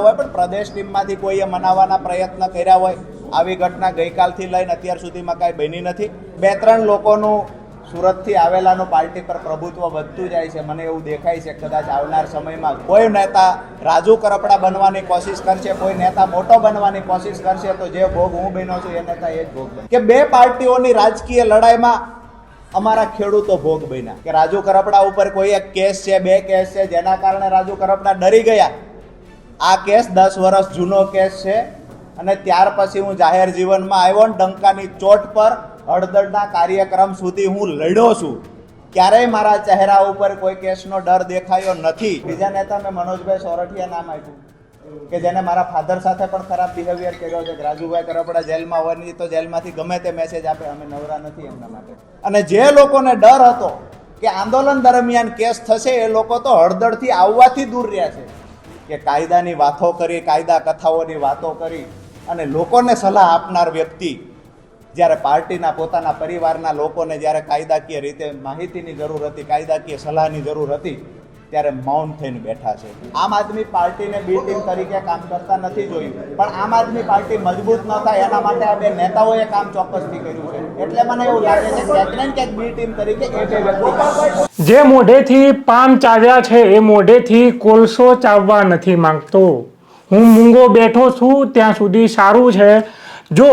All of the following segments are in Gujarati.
હોય પણ પ્રદેશ ટીમમાંથી કોઈએ મનાવવાના પ્રયત્ન કર્યા હોય આવી ઘટના ગઈકાલથી લઈને અત્યાર સુધીમાં કાંઈ બની નથી. 2-3 લોકોનું સુરતથી આવેલાનું પાર્ટી પર પ્રભુત્વ વધતું જાય છે. મને એવું દેખાય છે કદાચ આવનાર સમયમાં કોઈ નેતા રાજુ કરપડા બનવાની કોશિશ કરશે, કોઈ નેતા મોટો બનવાની કોશિશ કરશે તો જે ભોગ હું બન્યો છું એ નેતા એ જ ભોગ બને. કે 2 પાર્ટીઓની રાજકીય લડાઈમાં અમારા ખેડૂતો ભોગ બન્યા કે રાજુ કરપડા ઉપર કોઈ એક કેસ છે, 2 કેસ છે, જેના કારણે રાજુ કરપડા ડરી ગયા. આ કેસ 10 વર્ષ જૂનો કેસ છે અને ત્યાર પછી હું જાહેર જીવનમાં આવ્યો ને ડંકાની ચોટ પર હળદરના કાર્યક્રમ સુધી હું લડ્યો છું. ક્યારેય મારા ચહેરા ઉપર કોઈ કેસનો ડર દેખાયો નથી. બીજા નેતા મેં મનોજભાઈ સોરઠિયા નામ આપ્યું કે જેને મારા ફાધર સાથે પણ ખરાબ બિહેવિયર કર્યો છે. રાજુભાઈ કરપડા જેલમાં હોય નહીં તો જેલમાંથી ગમે તે મેસેજ આપે, અમે નવરા નથી એમના માટે. અને જે લોકોને ડર હતો કે આંદોલન દરમિયાન કેસ થશે એ લોકો તો હળદરથી આવવાથી દૂર રહ્યા છે કે કાયદાની વાતો કરી, કાયદા કથાઓની વાતો કરી અને લોકોને સલાહ આપનાર વ્યક્તિ જ્યારે પાર્ટીના પોતાના પરિવારના લોકોને જ્યારે કાયદાકીય રીતે માહિતીની જરૂર હતી, કાયદાકીય સલાહની જરૂર હતી ત્યારે મૌન થઈને બેઠા છે. આમ આદમી પાર્ટીને બી ટીમ તરીકે કામ કરતા નથી જોયું, પણ આમ આદમી પાર્ટી મજબૂત ન થાય એના માટે આ 2 નેતાઓએ કામ ચોક્કસથી કર્યું છે. એટલે મને એવું લાગે છે ક્યાંક ને ક્યાંક બી ટીમ તરીકે એ 2 વ્યક્તિ જે મોઢેથી પાન ચાવ્યા છે એ મોઢેથી કોલસો ચાવવા નથી માંગતો. હું મૂંગો બેઠો છું ત્યાં સુધી સારું છે. જો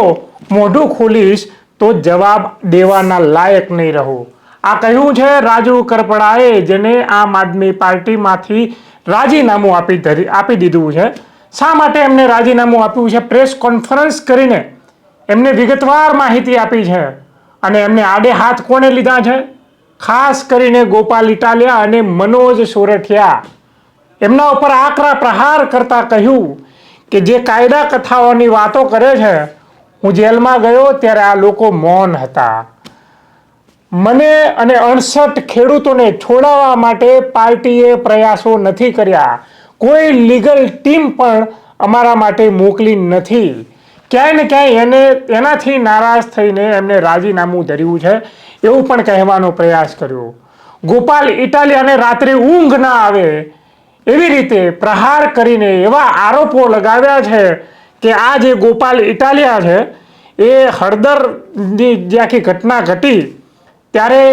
મોઢું ખોલીશ તો જવાબ દેવાના લાયક નહીં રહું. આ કહ્યું છે રાજુ કરપડાએ, જેને આમ આદમી પાર્ટીમાંથી રાજીનામું આપી દીધું છે. શા માટે એમને રાજીનામું આપ્યું છે? પ્રેસ કોન્ફરન્સ કરીને એમને વિગતવાર માહિતી આપી છે અને એમને આડે હાથ કોણે લીધા છે? ખાસ કરીને ગોપાલ ઇટાલિયા અને મનોજ સોરઠિયા. એમના ઉપર આકરા પ્રહાર કરતા કહ્યું કે જે કાયદા કથાઓની વાતો કરે છે, હું જેલમાં ગયો ત્યારે આ લોકો મૌન હતા. મને અને 68 ખેડૂતોને છોડાવવા માટે પાર્ટીએ પ્રયાસો નથી કર્યા. કોઈ લીગલ ટીમ પણ અમારા માટે મોકલી નથી. ક્યાંય ને ક્યાંય એનાથી નારાજ થઈને એમને રાજીનામું ધર્યું છે એવું પણ કહેવાનો પ્રયાસ કર્યો. ગોપાલ ઇટાલિયાને રાત્રે ઊંઘ ના આવે એવી રીતે પ્રહાર કરીને એવા આરોપો લગાવ્યા છે કે આ જે ગોપાલ ઇટાલિયા છે એ હળદરની જે આખી ઘટના ઘટી ત્યારે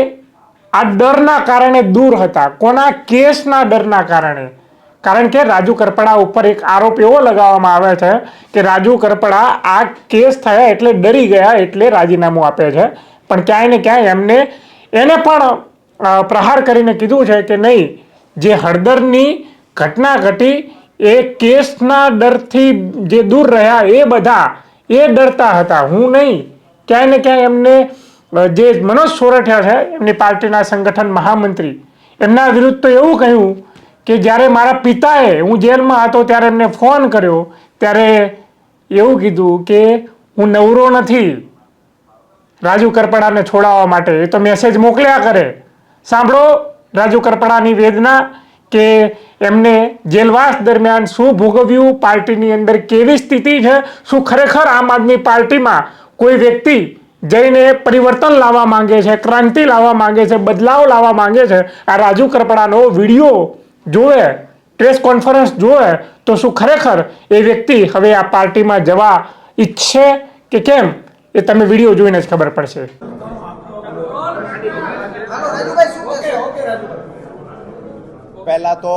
આ ડરના કારણે દૂર હતા. કોના કેસના ડરના કારણે? કારણ કે રાજુ કરપડા ઉપર એક આરોપ એવો લગાવવામાં આવે છે કે રાજુ કરપડા આ કેસ થયા એટલે ડરી ગયા એટલે રાજીનામું આપે છે. પણ ક્યાંય ને ક્યાંય એને પણ પ્રહાર કરીને કીધું છે કે નહીં, જે હળદરની ઘટના ઘટી એ કેસના ડરથી જે દૂર રહ્યા એ બધા એ ડરતા હતા, હું નહીં. ક્યાંય ને ક્યાંય એમને જે મનોજ સોરઠિયા છે એમની પાર્ટીના સંગઠન મહામંત્રી, એમના વિરુદ્ધ તો એવું કહ્યું કે જ્યારે મારા પિતાએ, હું જેલમાં હતો ત્યારે એમને ફોન કર્યો ત્યારે એવું કીધું કે હું નવરો નથી રાજુ કરપડાને છોડાવવા માટે, એ તો મેસેજ મોકલ્યા કરે. સાંભળો રાજુ કરપડાની વેદના કે એમને જેલવાસ દરમિયાન શું ભોગવ્યું, પાર્ટીની અંદર કેવી સ્થિતિ છે, શું ખરેખર આમ આદમી પાર્ટીમાં કોઈ વ્યક્તિ જઈને પરિવર્તન લાવવા માંગે છે, ક્રાંતિ લાવવા માંગે છે, બદલાવ લાવવા માંગે છે. આ રાજુ કરપડાનો વિડીયો જોવે, પ્રેસ કોન્ફરન્સ જોવે તો શું ખરેખર એ વ્યક્તિ હવે આ પાર્ટીમાં જવા ઈચ્છે કે કેમ, એ તમે વિડીયો જોઈને જ ખબર પડશે. પહેલા તો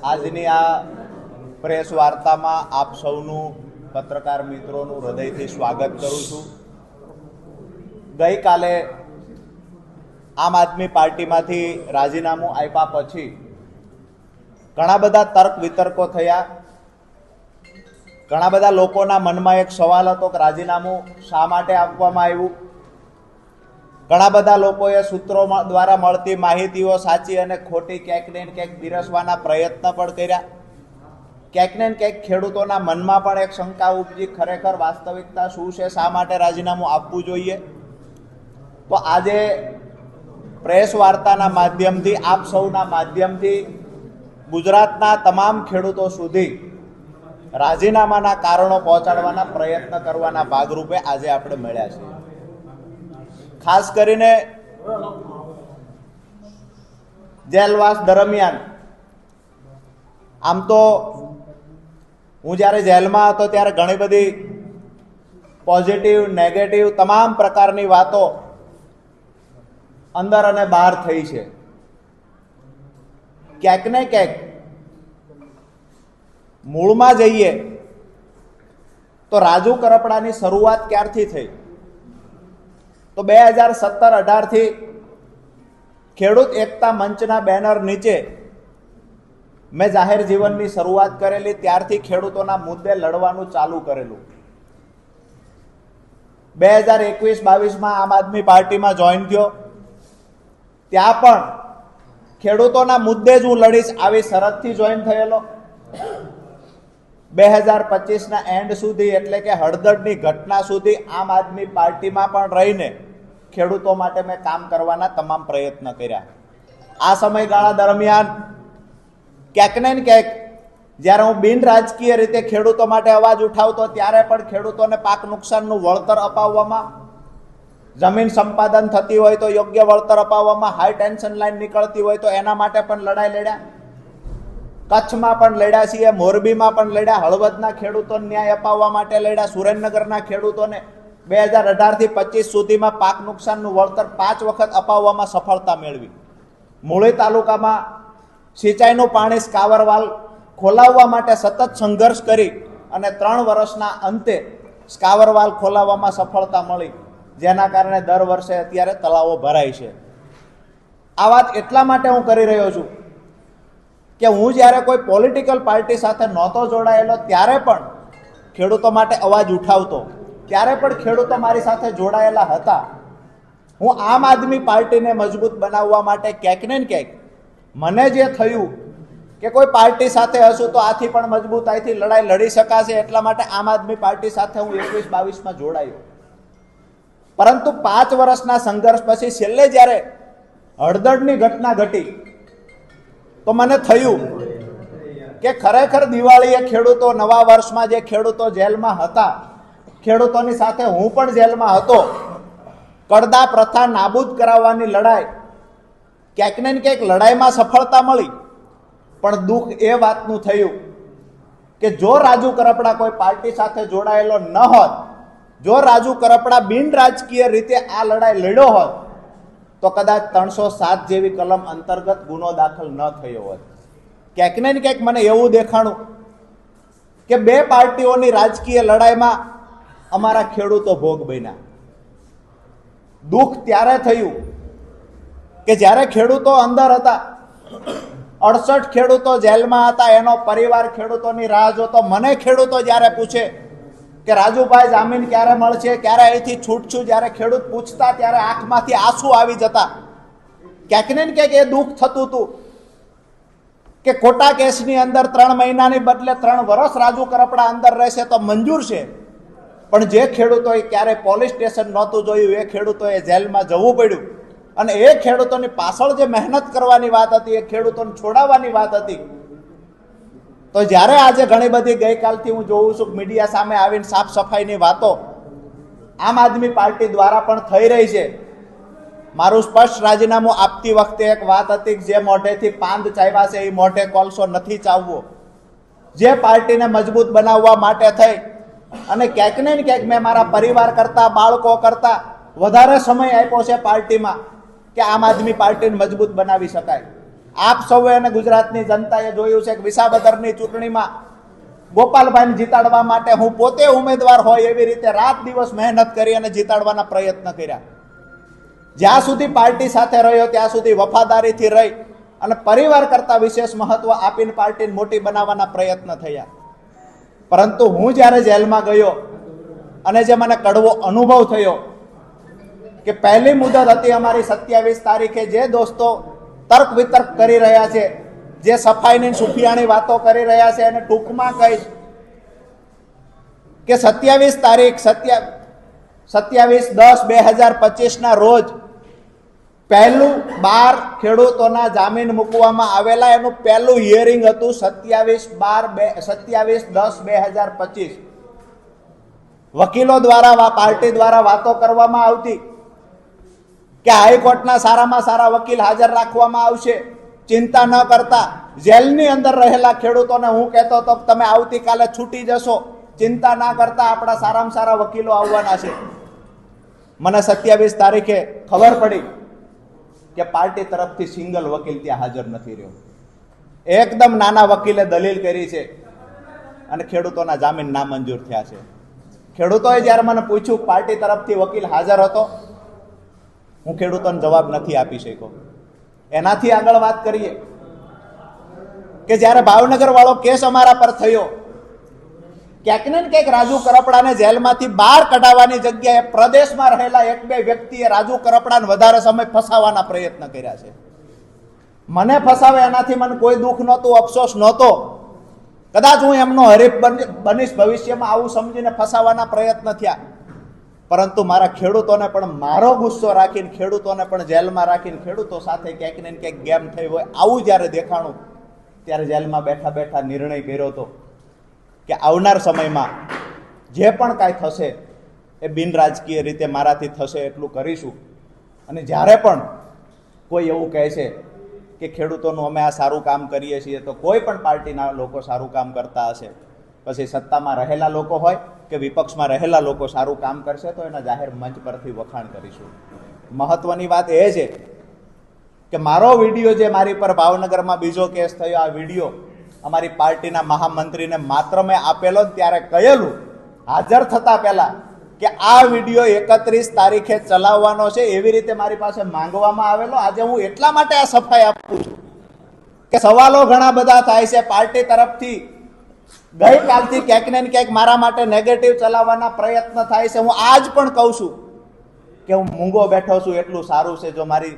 આજની આ પ્રેસ વાર્તામાં આપ સૌનું, પત્રકાર મિત્રોનું હૃદયથી સ્વાગત કરું છું. ગઈકાલે આમ આદમી પાર્ટીમાંથી રાજીનામું આપ્યા પછી ઘણા બધા તર્ક વિતર્કો થયા. ઘણા બધા લોકોના મનમાં એક સવાલ હતો કે રાજીનામું શા માટે આપવામાં આવ્યું. ઘણા બધા લોકોએ સૂત્રો દ્વારા મળતી માહિતીઓ સાચી અને ખોટી ક્યાંક ને ક્યાંક પીરસવાના પ્રયત્ન પણ કર્યા. ક્યાંક ને ક્યાંક ખેડૂતોના મનમાં પણ એક શંકા ઉપજી, ખરેખર વાસ્તવિકતા શું છે, શા માટે રાજીનામું આપવું જોઈએ. તો આજે પ્રેસ વાર્તાના માધ્યમથી, આપ સૌના માધ્યમથી ગુજરાતના તમામ ખેડૂતો સુધી રાજીનામાના કારણો પહોંચાડવાના પ્રયત્ન કરવાના ભાગરૂપે આજે આપણે મળ્યા છીએ. ખાસ કરીને જેલવાસ દરમિયાન આમ તો હું જ્યારે જેલમાં હતો ત્યારે ઘણી બધી પોઝિટિવ નેગેટિવ તમામ પ્રકારની વાતો અંદર અને બહાર થઈ છે. ક્યાંક ને ક્યાંક મૂળમાં જઈએ તો રાજુ કરપડાની શરૂઆત ક્યારથી થઈ? તો 2017-18 ખેડૂત એકતા મંચના બેનર નીચે મેં જાહેર જીવનની શરૂઆત કરેલી. ત્યારથી ખેડૂતોના મુદ્દે લડવાનું ચાલુ કરેલું. 2021-22માં આમ આદમી પાર્ટીમાં જોઈન થયો. ત્યાં પણ ખેડૂતોના મુદ્દે જ હું લડીશ આવી શરતથી જોઈન થયેલો. 2025ના એન્ડ સુધી એટલે કે હળદરની ઘટના સુધી આમ આદમી પાર્ટીમાં પણ રહીને ખેડૂતો માટે મેં કામ કરવાના તમામ પ્રયત્ન કર્યા. આ સમયગાળા દરમિયાન ક્યાંક ને ક્યાંક જ્યારે હું બિન રાજકીય રીતે ખેડૂતો માટે અવાજ ઉઠાવતો ત્યારે પણ ખેડૂતોને પાક નુકસાનનું વળતર અપાવવામાં, જમીન સંપાદન થતી હોય તો યોગ્ય વળતર અપાવવામાં, હાઈ ટેન્શન લાઈન નીકળતી હોય તો એના માટે પણ લડાઈ લડ્યા. કચ્છમાં પણ લડ્યા છીએ, મોરબીમાં પણ લડ્યા, હળવદના ખેડૂતોને ન્યાય અપાવવા માટે લડ્યા, સુરેન્દ્રનગરના ખેડૂતોને 2018થી 25 સુધીમાં પાક નુકસાનનું વળતર 5 વખત અપાવવામાં સફળતા મેળવી. મૂળી તાલુકામાં સિંચાઈનું પાણી સ્કાવરવાલ ખોલાવવા માટે સતત સંઘર્ષ કરી અને 3 વર્ષના અંતે સ્કાવરવાલ ખોલાવવામાં સફળતા મળી, જેના કારણે દર વર્ષે અત્યારે તળાવો ભરાય છે. આ વાત એટલા માટે હું કરી રહ્યો છું કે હું જ્યારે કોઈ પોલિટિકલ પાર્ટી સાથે નહોતો જોડાયેલો ત્યારે પણ ખેડૂતો માટે અવાજ ઉઠાવતો, ત્યારે પણ ખેડૂતો મારી સાથે જોડાયેલા હતા. હું આમ આદમી પાર્ટીને મજબૂત બનાવવા માટે ક્યાંક ને ક્યાંક મને જે થયું કે કોઈ પાર્ટી સાથે હશું તો આથી પણ મજબૂતાઈથી લડાઈ લડી શકાશે, એટલા માટે આમ આદમી પાર્ટી સાથે હું 21-22માં જોડાયો. પરંતુ 5 વર્ષના સંઘર્ષ પછી છેલ્લે જ્યારે હળદરની ઘટના ઘટી તો મને થયું કે ખરેખર દિવાળીએ ખેડૂતો, નવા વર્ષમાં જે ખેડૂતો જેલમાં હતા, ખેડૂતોની સાથે હું પણ જેલમાં હતો, કડદા પ્રથા નાબૂદ કરાવવાની લડાઈ, ક્યાંક ને ક્યાંક લડાઈમાં સફળતા મળી. પણ દુઃખ એ વાતનું થયું કે જો રાજુ કરપડા કોઈ પાર્ટી સાથે જોડાયેલો ન હોત, જો રાજુ કરપડા બિન રાજકીય રીતે આ લડાઈ લડ્યો હોત તો કદાચ 307 જેવી કલમ અંતર્ગત ગુનો દાખલ ન થયો હોત. ક્યાંક ને ક્યાંક મને એવું દેખાણું કે 2 પાર્ટીઓની રાજકીય લડાઈમાં અમારા ખેડૂતો ભોગ બન્યા. દુઃખ ત્યારે થયું કે જ્યારે ખેડૂતો અંદર હતા, 68 ખેડૂતો જેલમાં હતા, એનો પરિવાર ખેડૂતોની રાહ જોતો. મને ખેડૂતો જ્યારે પૂછે કે રાજુભાઈ જામીન ક્યારે મળશે, ક્યારે અહીંથી છૂટશું, જ્યારે ખેડૂત પૂછતા ત્યારે આંખમાંથી આંસુ આવી જતા. ક્યાંક ને ક્યાંક એ દુઃખ થતું હતું કે ખોટા કેસની અંદર 3 મહિનાની બદલે 3 વર્ષ રાજુ કરપડા અંદર રહેશે તો મંજૂર છે. પણ જે ખેડૂતોએ ક્યારે પોલીસ સ્ટેશન નહોતું જોયું એ ખેડૂતોએ જેલમાં જવું પડ્યું. અને એ ખેડૂતોની પાછળ જે મહેનત કરવાની વાત હતી, એ ખેડૂતોને છોડાવવાની વાત હતી. તો જ્યારે આજે ઘણી બધી ગઈકાલથી હું જોઉં છું મીડિયા સામે આવીને સાફ સફાઈની વાતો આમ આદમી પાર્ટી દ્વારા પણ થઈ રહી છે. મારું સ્પષ્ટ રાજીનામું આપતી વખતે એક વાત હતી કે જે મોઢેથી પાંદ ચાવ્યા છે એ મોઢે કોલસો નથી ચાવવો. જે પાર્ટીને મજબૂત બનાવવા માટે થઈ અને ક્યાંક ને ક્યાંક મેં મારા પરિવાર કરતા, બાળકો કરતા વધારે સમય આપ્યો છે પાર્ટીમાં કે આમ આદમી પાર્ટીને મજબૂત બનાવી શકાય. આપ સૌએ અને ગુજરાતની જનતાએ જોયું છે કે વિસાવદરની ચૂંટણીમાં ગોપાલભાઈને જીતાડવા માટે હું પોતે ઉમેદવાર હોય એવી રીતે રાત દિવસ મહેનત કરી અને જીતાડવાના પ્રયત્ન કર્યા. જ્યાં સુધી પાર્ટી સાથે રહ્યો ત્યાં સુધી વફાદારીથી રહી અને પરિવાર કરતા વિશેષ મહત્વ આપીને પાર્ટીને મોટી બનાવવાના પ્રયત્ન થયા. પરંતુ હું જ્યારે જેલમાં ગયો અને જે મને કડવો અનુભવ થયો કે પહેલી મુદત હતી અમારી 27 તારીખે, જે દોસ્તો તર્ક વિતર્ક કરી રહ્યા છે, જે સફાઈની સુફિયાણી વાતો કરી રહ્યા છે, અને ટૂંકમાં કહીશ કે 27 તારીખ 27/10/2025ના રોજ પહેલું 12 ખેડૂતોના જામીન મૂકવામાં આવેલા. એનું પહેલું હિયરિંગ હતું 27/10/2025. વકીલો દ્વારા, પાર્ટી દ્વારા વાતો કરવામાં આવતી કે હાઈકોર્ટના સારામાં સારા વકીલ હાજર રાખવામાં આવશે, ચિંતા ન કરતા જેલની અંદર રહેલા ખેડૂતોને હું કહેતો હતો કે તમે આવતીકાલે છૂટી જશો, ચિંતા ના કરતા આપણા સારામાં સારા વકીલો આવવાના છે. મને 27 તારીખે ખબર પડી કે પાર્ટી તરફથી સિંગલ વકીલ ત્યાં હાજર નથી રહ્યો. એકદમ નાના વકીલે દલીલ કરી છે અને ખેડૂતોના જામીન નામંજૂર થયા છે. ખેડૂતોએ જ્યારે મને પૂછ્યું પાર્ટી તરફથી વકીલ હાજર હતો, હું ખેડૂતોને જવાબ નથી આપી શક્યો. એનાથી આગળ વાત કરીએ કે જ્યારે ભાવનગર વાળો કેસ અમારા પર થયો, ક્યાંક ને ક્યાંક રાજુ કરપડાને જેલમાંથી બહાર કઢાવવાની જગ્યાએ પ્રદેશમાં રહેલા 1-2 વ્યક્તિએ રાજુ કરપડાને વધારે સમય ફસાવવાના પ્રયત્ન કર્યા છે. મને ફસાવે એનાથી મને કોઈ દુઃખ નહોતું, અફસોસ નહોતો. કદાચ હું એમનો હરીફ બનીશ ભવિષ્યમાં, આવું સમજીને ફસાવવાના પ્રયત્ન થયા. પરંતુ મારા ખેડૂતોને પણ મારો ગુસ્સો રાખીને, ખેડૂતોને પણ જેલમાં રાખીને, ખેડૂતો સાથે ક્યાંક ને ક્યાંક ગેમ થઈ હોય આવું જ્યારે દેખાણું, ત્યારે જેલમાં બેઠા બેઠા નિર્ણય કર્યો હતો કે આવનાર સમયમાં જે પણ કાંઈ થશે એ બિન રાજકીય રીતે મારાથી થશે એટલું કરીશું. અને જ્યારે પણ કોઈ એવું કહે છે કે ખેડૂતોનું અમે આ સારું કામ કરીએ છીએ, તો કોઈ પણ પાર્ટીના લોકો સારું કામ કરતા હશે, પછી સત્તામાં રહેલા લોકો હોય કે વિપક્ષમાં રહેલા લોકો સારું કામ કરશે, તો એના જાહેર મંચ પરથી વખાણ કરીશું. મહત્વની વાત એ છે કે મારો વિડીયો જે મારી પર ભાવનગરમાં બીજો કેસ થયો, આ વિડીયો અમારી પાર્ટીના મહામંત્રીને માત્ર મેં આપેલો, ત્યારે કહેલું હાજર થતા પહેલા કે આ વિડીયો 31 તારીખે ચલાવવાનો છે, એવી રીતે મારી પાસે માંગવામાં આવેલો. આજે હું એટલા માટે આ સફાઈ આપું છું કે સવાલો ઘણા બધા થાય છે પાર્ટી તરફથી. ગઈકાલથી ક્યાંક ને ક્યાંક મારા માટે નેગેટિવ ચલાવવાના પ્રયત્ન થાય છે. હું આજ પણ કહું છું કે હું મૂંગો બેઠો છું એટલું સારું છે. જો મારી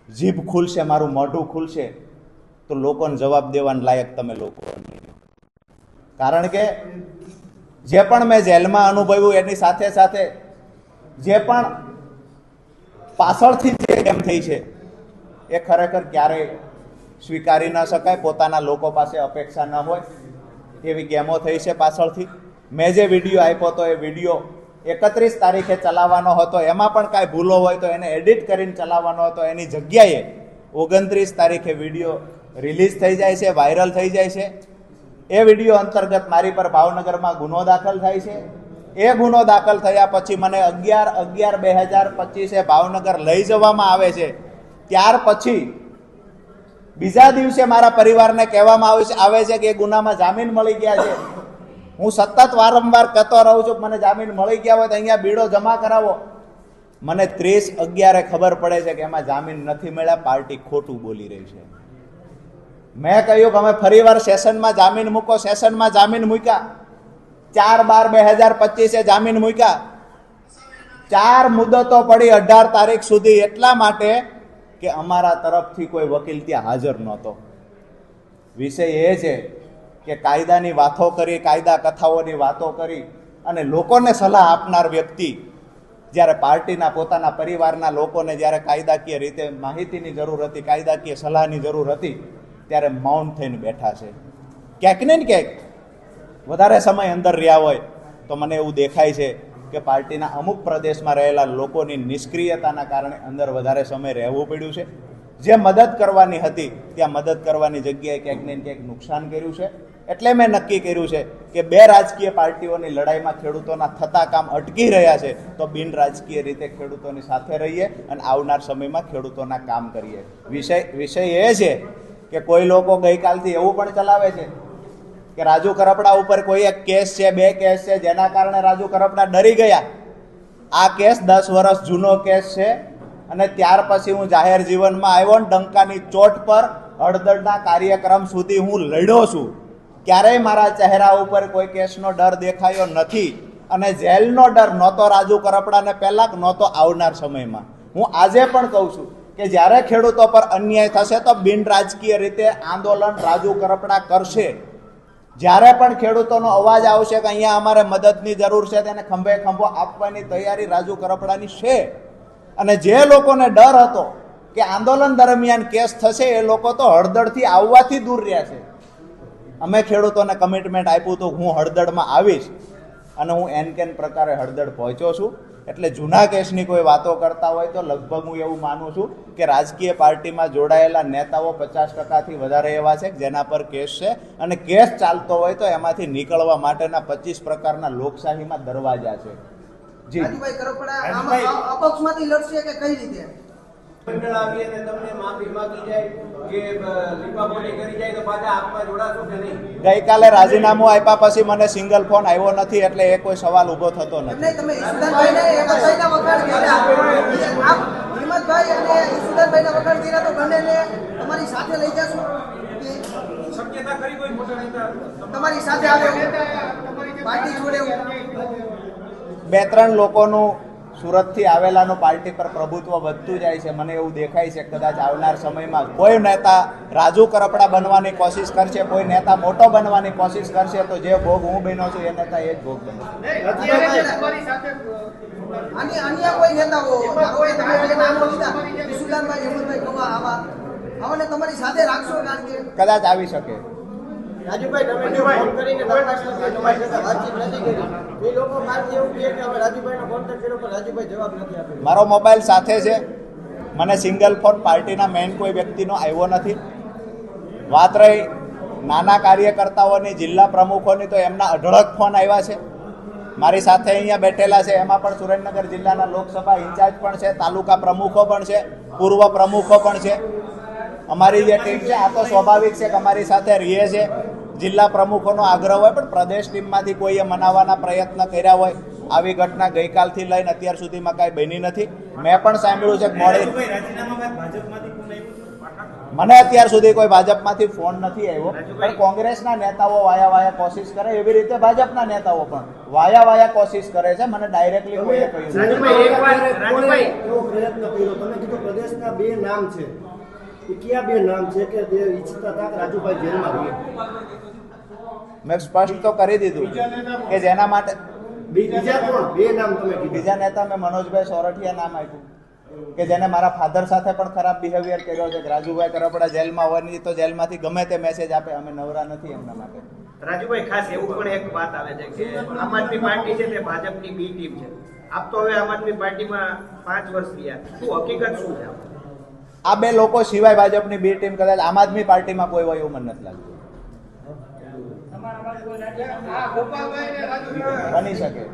જીભ ખુલશે, મારું મોઢું ખુલશે, તો લોકોને જવાબ દેવાના લાયક તમે લોકો. કારણ કે જે પણ મેં જેલમાં અનુભવ્યું એની સાથે સાથે જે પણ પાછળથી જે ગેમ થઈ છે એ ખરેખર ક્યારેય સ્વીકારી ન શકાય. પોતાના લોકો પાસે અપેક્ષા ન હોય એવી ગેમો થઈ છે પાછળથી. મેં જે વિડીયો આપ્યો હતો એ વિડીયો 31 તારીખે ચલાવવાનો હતો, એમાં પણ કાંઈ ભૂલો હોય તો એને એડિટ કરીને ચલાવવાનો હતો. એની જગ્યાએ 29 તારીખે વિડીયો રિલીઝ થઈ જાય છે, વાયરલ થઈ જાય છે. એ વિડીયો અંતર્ગત મારી પર ભાવનગરમાં ગુનો દાખલ થાય છે. એ ગુનો દાખલ થયા પછી મને 11/11/2025 ભાવનગર લઈ જવામાં આવે છે. ત્યાર પછી બીજા દિવસે મારા પરિવારને કહેવામાં આવે છે કે એ ગુનામાં જામીન મળી ગયા છે. હું સતત વારંવાર કહેતો રહું છું મને જામીન મળી ગયા હોય તો અહીંયા બીડો જમા કરાવો. મને 30/11 ખબર પડે છે કે એમાં જામીન નથી મળ્યા, પાર્ટી ખોટું બોલી રહી છે. મેં કહ્યું કે અમે ફરીવાર સેશનમાં જામીન મૂકો. સેશનમાં જામીન મૂક્યા. 4/12/2025 જામીન મૂક્યા. 4 મુદતો પડી 18 તારીખ સુધી, એટલા માટે કે અમારા તરફથી કોઈ વકીલ ત્યાં હાજર નહોતો. વિષય એ છે કે કાયદાની વાતો કરી, કાયદા કથાઓની વાતો કરી અને લોકોને સલાહ આપનાર વ્યક્તિ જ્યારે પાર્ટીના પોતાના પરિવારના લોકોને જ્યારે કાયદાકીય રીતે માહિતીની જરૂર હતી, કાયદાકીય સલાહની જરૂર હતી, ત્યારે મૌન થઈને બેઠા છે. ક્યાંક ને ક્યાંક વધારે સમય અંદર રહ્યા હોય તો મને એવું દેખાય છે કે પાર્ટીના અમુક પ્રદેશમાં રહેલા લોકોની નિષ્ક્રિયતાના કારણે અંદર વધારે સમય રહેવું પડ્યું છે. જે મદદ કરવાની હતી ત્યાં મદદ કરવાની જગ્યાએ ક્યાંક ને ક્યાંક નુકસાન કર્યું છે. એટલે મેં નક્કી કર્યું છે કે 2 રાજકીય પાર્ટીઓની લડાઈમાં ખેડૂતોના થતા કામ અટકી રહ્યા છે, તો બિન રાજકીય રીતે ખેડૂતોની સાથે રહીએ અને આવનાર સમયમાં ખેડૂતોના કામ કરીએ. વિષય એ છે કે કોઈ લોકો ગઈકાલથી એવું પણ ચલાવે છે કે રાજુ કરપડા ઉપર કોઈ એક કેસ છે, 2 કેસ છે, જેના કારણે રાજુ કરપડા ડરી ગયા. આ કેસ 10 વર્ષ જૂનો કેસ છે અને ત્યાર પછી હું જાહેર જીવનમાં આવ્યો ને ડંકાની ચોટ પર હળદરના કાર્યક્રમ સુધી હું લડ્યો છું. ક્યારેય મારા ચહેરા ઉપર કોઈ કેસનો ડર દેખાયો નથી અને જેલનો ડર નહોતો રાજુ કરપડાને પહેલા કે નહોતો આવનાર સમયમાં. હું આજે પણ કહું છું કે જ્યારે ખેડૂતો પર અન્યાય થશે તો બિન રાજકીય રીતે આંદોલન રાજુ કરપડા કરશે. જ્યારે પણ ખેડૂતોનો અવાજ આવશે કે અહીંયા અમારે મદદની જરૂર છે, તેને ખંભે ખંભો આપવાની તૈયારી રાજુ કરપડાની છે. અને જે લોકોને ડર હતો કે આંદોલન દરમિયાન કેસ થશે, એ લોકો તો હળદળથી આવવાથી દૂર રહ્યા છે. અમે ખેડૂતોને કમિટમેન્ટ આપ્યું હતું હું હળદળમાં આવીશ, અને હું એન કેન પ્રકારે હળદળ પહોંચ્યો છું. એટલે જૂના કેસની કોઈ વાતો કરતા હોય તો લગભગ હું એવું માનું છું કે રાજકીય પાર્ટીમાં જોડાયેલા નેતાઓ 50%થી વધારે એવા છે જેના પર કેસ છે, અને કેસ ચાલતો હોય તો એમાંથી નીકળવા માટેના 25 પ્રકારના લોકશાહીમાં દરવાજા છે. જી રાજુભાઈ કરપડા આમાં અપક્ષમાંથી લડશે કે કઈ રીતે? મંડળ આવી અને તમને માફી માંગી જાય કે લીપાપોટી કરી જાય તો પાછા આપમાં જોડાશો કે નહીં? ગઈકાલે રાજીનામું આપ્યા પછી મને સિંગલ ફોન આવ્યો નથી, એટલે એ કોઈ સવાલ ઊભો થતો નથી. એમને તમે ઈસુદાનભાઈને હેમંતભાઈના વખાણ કર્યા. આપ હિંમતભાઈ અને ઈસુદાનભાઈના વખાણ કર્યા તો બંનેને તમારી સાથે લઈ જશો કે શક્યતા ખરી કોઈ મોટા નેતા તમારી સાથે આવે પાર્ટી છોડે એવું? 2-3 લોકોનું સુરતથી આવેલાનું પાર્ટી પર પ્રભુત્વ વધતું જાય છે. મને એવું દેખાય છે કદાચ આવનાર સમયમાં કોઈ નેતા રાજુ કરપડા બનવાની કોશિશ કરશે, કોઈ નેતા મોટો બનવાની કોશિશ કરશે તો જે ભોગ હું બન્યો છું એ નેતા એ જ ભોગ બનશે. અન્ય કોઈ નેતાઓ ધારો કે તમે જે નામો લીધા ઈસુદાનભાઈ, હેમંતભાઈ કવા આવાને તમારી સાથે રાખશો? કારણ કે કદાચ આવી શકે. રાજુભાઈ તમે જો ફોન કરીને દરખાસ્ત કરી તમારી સાથે વાતચીત નથી કરી, એ લોકો મારથી એવું કહે કે અમે રાજુભાઈનો કોન્ટેક્ટ કર્યો પણ રાજુભાઈ જવાબ નથી આપ્યો. મારો મોબાઈલ સાથે છે, મને સિંગલ ફોન પાર્ટીના મેઇન કોઈ વ્યક્તિનો આવ્યો નથી. વાત રહી નાના કાર્યકર્તાઓની, જિલ્લા પ્રમુખોની, તો એમના અઢળક ફોન આવ્યા છે. મારી સાથે અહીંયા બેઠેલા છે, એમાં પણ સુરેન્દ્રનગર જિલ્લાના લોકસભા ઇન્ચાર્જ પણ છે, તાલુકા પ્રમુખો પણ છે, પૂર્વ પ્રમુખો પણ છે. અમારી જે ટીમ છે આ તો સ્વાભાવિક છે કે અમારી સાથે રહીએ છે. જિલ્લા પ્રમુખોનો આગ્રહ હોય પણ પ્રદેશ ટીમમાંથી કોઈએ મનાવવાના પ્રયત્ન કર્યા હોય. આવી ઘટના ગઈકાલથી લઈને અત્યાર સુધીમાં કાંઈ બની નથી. મેં પણ સાંભળ્યું છે કે મોડી મને અત્યાર સુધી કોઈ ભાજપમાંથી ફોન નથી આવ્યો, પણ કોંગ્રેસના નેતાઓ વાયા કોશિશ કરે એવી રીતે ભાજપના નેતાઓ પણ વાયા કોશિશ કરે છે. મને ડાયરેક્ટલી કોઈએ કહ્યું નથી. એવો પ્રયત્ન કર્યો, તમે કીધું પ્રદેશના 2 નામ છે, એ કયા 2 નામ છે કે જે ઈચ્છતા હતા કે રાજુભાઈ જેલમાં રહે? મેં સ્પષ્ટ તો કરી દીધું કે જેના માટે બીજા કોણ 2 નામ તમે કીધું? બીજા નેતા મેં મનોજભાઈ સોરઠિયા નામ આપ્યું કે જેને મારા ફાધર સાથે પણ ખરાબ બિહેવિયર કર્યો છે. રાજુભાઈ કરપડા જેલમાં હોય નહીં તો જેલમાંથી ગમે તે મેસેજ આપે, અમે નવરા નથી એમના માટે. રાજુભાઈ ખાસ એવું પણ એક વાત આવે છે કે આમ આદમી પાર્ટી છે તે ભાજપની બી ટીમ છે. આપ તો હવે આમ આદમી પાર્ટીમાં 5 વર્ષ થયા, શું હકીકત શું છે? આ 2 લોકો સિવાય ભાજપની બી ટીમ કદાચ આમ આદમી પાર્ટીમાં કોઈ હોય એવું મને નથી લાગતું. બની શકે.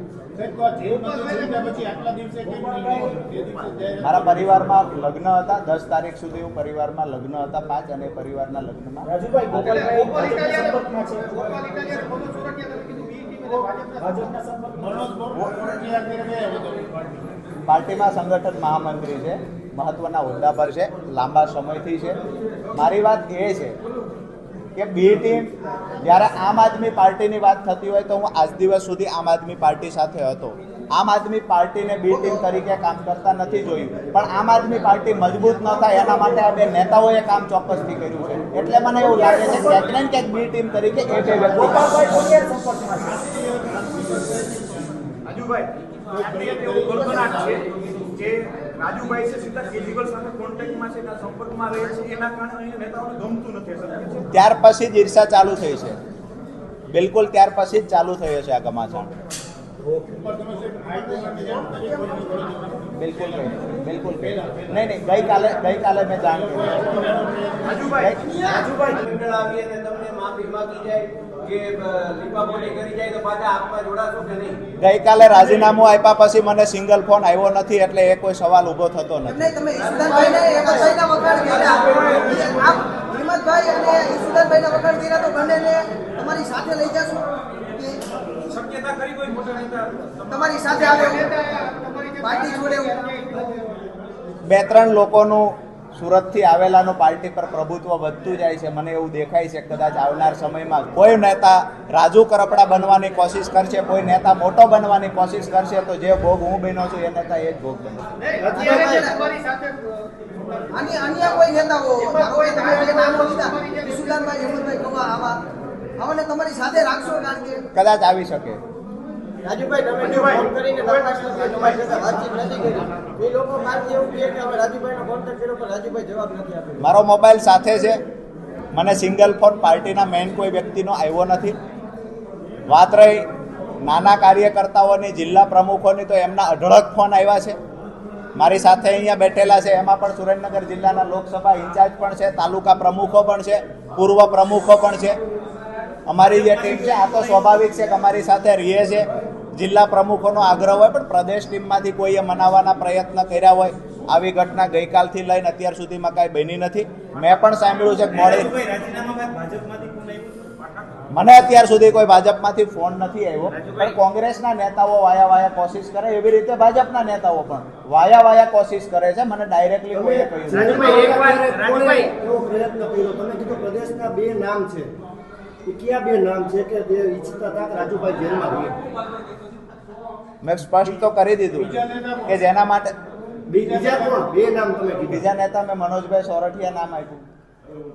મારા પરિવારમાં લગ્ન હતા, 10 તારીખ સુધી હું પરિવારમાં લગ્ન હતા, 5 અને પરિવારના લગ્નમાં પાર્ટીમાં સંગઠન મહામંત્રી છે, મહત્વના હોદ્દા પર છે, લાંબા સમયથી છે. મારી વાત એ છે કે બી ટીમ જ્યારે આમ આદમી પાર્ટીની વાત થતી હોય તો હું આજ દિવસ સુધી આમ આદમી પાર્ટી સાથે હતો. આમ આદમી પાર્ટીને બી ટીમ તરીકે કામ કરતા નથી જોયું, પણ આમ આદમી પાર્ટી મજબૂત ન થાય એના માટે આ 2 નેતાઓએ કામ ચોક્કસથી કર્યું છે. એટલે મને એવું લાગે છે ક્યાંક ને ક્યાંક બી ટીમ તરીકે એ 2 વ્યક્તિ રાજુભાઈ એવું ગણગણાટ છે કે રાજુભાઈ છે સીધા કેજરીવાલ સાથે કોન્ટેક્ટમાં છે, સંપર્કમાં રહે છે, એના કારણે અહીંયા નેતાઓને ગમતું નથી. ત્યાર પછી જ ઈર્ષા ચાલુ થઈ છે. બિલકુલ ત્યાર પછી જ ચાલુ થયો છે આ ઘમાસાણ. બિલકુલ નહીં, ગઈકાલે મેં જાણ કરી. મંડળ આવી અને તમને માફી માંગી જાય કે લીપાપોટી કરી જાય તો પાછા આપમાં જોડાશો કે નહીં? ગઈકાલે રાજીનામું આપ્યા પછી મને સિંગલ ફોન આવ્યો નથી, એટલે એ કોઈ સવાલ ઊભો થતો નથી. એમને તમે ઈસુદાનભાઈને હેમંતભાઈના વખાણ કર્યા. આપ હિંમતભાઈ અને ઈસુદાનભાઈના વખાણ કર્યા તો બંનેને તમારી સાથે લઈ જશો કે શક્યતા ખરી કોઈ મોટા નેતા તમારી સાથે આવે પાર્ટી છોડે એવું? 2-3 લોકોનું સુરતથી આવેલાનું પાર્ટી પર પ્રભુત્વ વધતું જાય છે. મને એવું દેખાય છે કદાચ આવનાર સમયમાં કોઈ નેતા રાજુ કરપડા બનવાની કોશિશ કરશે, કોઈ નેતા મોટો બનવાની કોશિશ કરશે તો જે ભોગ હું બન્યો છું એ નેતા એ જ ભોગ બનશે. અન્ય કોઈ નેતાઓ ધારો કે તમે જે નામો લીધા ઈસુદાનભાઈ, હેમંતભાઈ કવા આવાને તમારી સાથે રાખશો? કારણ કે કદાચ આવી શકે. રાજુભાઈ તમે જો ફોન કરીને દરખાસ્ત કરી તમારી સાથે વાતચીત નથી કરી, એ લોકો મારથી એવું કહે કે અમે રાજુભાઈનો કોન્ટેક્ટ કર્યો પણ રાજુભાઈ જવાબ નથી આપ્યો. મારો મોબાઈલ સાથે છે, મને સિંગલ ફોન પાર્ટીના મેઇન કોઈ વ્યક્તિનો આવ્યો નથી. વાત રહી નાના કાર્યકર્તાઓની જિલ્લા પ્રમુખોની તો એમના અઢળક ફોન આવ્યા છે. મારી સાથે અહીંયા બેઠેલા છે એમાં પણ સુરેન્દ્રનગર જિલ્લાના લોકસભા ઇન્ચાર્જ પણ છે, તાલુકા પ્રમુખો પણ છે, પૂર્વ પ્રમુખો પણ છે. અમારી જે ટીમ છે આ તો સ્વાભાવિક છે કે અમારી સાથે રહે છે. જિલ્લા પ્રમુખોનો આગ્રહ હોય પણ પ્રદેશ ટીમમાંથી કોઈએ મનાવવાના પ્રયત્ન કર્યા હોય. આવી ઘટના ગઈકાલથી લઈને અત્યાર સુધીમાં કાંઈ બની નથી. મેં પણ સાંભળ્યું છે કે મોડી મને અત્યાર સુધી કોઈ ભાજપમાંથી ફોન નથી આવ્યો, પણ કોંગ્રેસના નેતાઓ વાયા કોશિશ કરે એવી રીતે ભાજપના નેતાઓ પણ વાયા કોશિશ કરે છે. મને ડાયરેક્ટલી કોઈએ કહ્યું નથી. રાજુભાઈ, એક વાત, રાજુભાઈ, એવો પ્રયત્ન કર્યો. તમે કીધું પ્રદેશના 2 નામ છે. એ કયા 2 નામ છે કે જે ઈચ્છતા હતા કે રાજુભાઈ જેલમાં રહે? મેં સ્પષ્ટ તો કરી દીધું કે જેના માટે બીજા કોણ 2 નામ તમે કીધું? બીજા નેતા મેં મનોજભાઈ સોરઠિયા નામ આપ્યું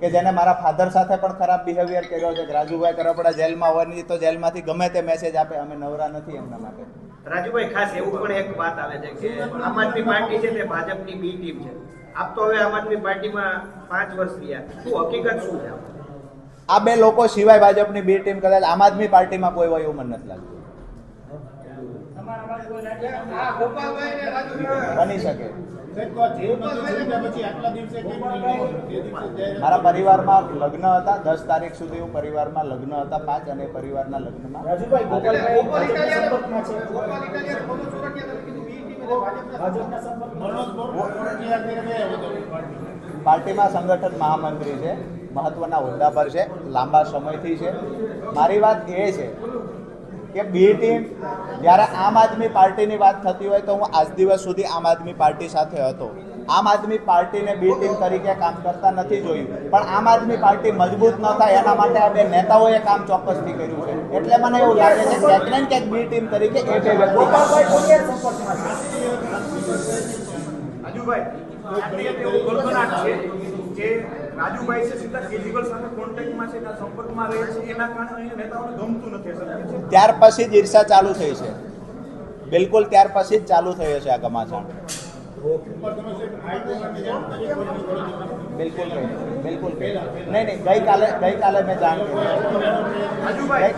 કે જેને મારા ફાધર સાથે પણ ખરાબ બિહેવિયર કર્યો છે. રાજુભાઈ કરપડા જેલમાં હોય નહીં તો જેલમાંથી ગમે તે મેસેજ આપે, અમે નવરા નથી એમના માટે. રાજુભાઈ, ખાસ એવું પણ એક વાત આવે છે કે આમ આદમી પાર્ટી છે તે ભાજપની બી ટીમ છે. આપ તો હવે આમ આદમી પાર્ટીમાં 5 વર્ષ રહ્યા, શું હકીકત શું છે? આ 2 લોકો સિવાય ભાજપની બી ટીમ કદાચ આમ આદમી પાર્ટીમાં કોઈ હોય એવું મને નથી લાગતું. બની શકે. મારા પરિવારમાં લગ્ન હતા, 10 તારીખ સુધી હું પરિવારમાં લગ્ન હતા, 5 અને પરિવારના લગ્નમાં પાર્ટીમાં સંગઠન મહામંત્રી છે, મહત્વના હોદ્દા પર છે, લાંબા સમયથી છે. મારી વાત એ છે કે બી ટીમ જ્યારે આમ આદમી પાર્ટીની વાત થતી હોય તો હું આજ દિવસ સુધી આમ આદમી પાર્ટી સાથે હતો. આમ આદમી પાર્ટીને બી ટીમ તરીકે કામ કરતા નથી જોયું, પણ આમ આદમી પાર્ટી મજબૂત ન થાય એના માટે આ 2 નેતાઓએ કામ ચોક્કસથી કર્યું છે. એટલે મને એવું લાગે છે કે ક્યાંક ને ક્યાંક બી ટીમ તરીકે એ 2 વ્યક્તિ રાજુભાઈ, એવું ગળગળાટ છે કે રાજુભાઈ છે સીધા કેજરીવાલ સાથે કોન્ટેક્ટમાં છે, સંપર્કમાં રહે છે, એના કારણે અહીંયા નેતાઓને ગમતું નથી. ત્યાર પછી જ ઈર્ષા ચાલુ થઈ છે. બિલકુલ ત્યાર પછી જ ચાલુ થયો છે આ ઘમાસાણ. બિલકુલ નહીં, ગઈકાલે મેં જાણ કરી. રાજુભાઈ